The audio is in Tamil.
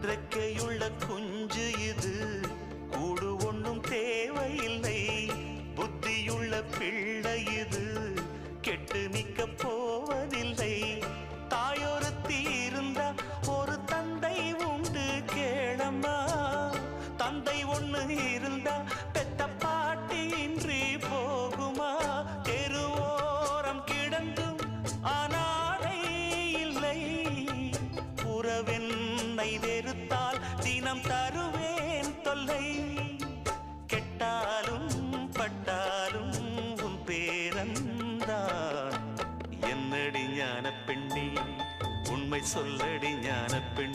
இறக்கையுள்ள குஞ்சு இது, கூடு ஒன்றும் தேவையில்லை. புத்தியுள்ள பிள்ளை இது, கெட்டு நிக்க போவதில்லை. தாயொருத்தி இருந்தா ஒரு தந்தை உண்டு கேளம்மா. தந்தை ஒண்ணு இருந்தா பெத்த பாட்டி இன்றி போகுமா? தெருவோரம் கிடந்தும் அனாதை இல்லை. உறவென்னை வெறுத்தால் தினம் தருவேன் தொல்லை. கெட்டாலும் பட்டாலும் உன் பேரந்தான். என்னடி ஞான பெண்ணே, உண்மை சொல்லடி ஞான பெண்ணே.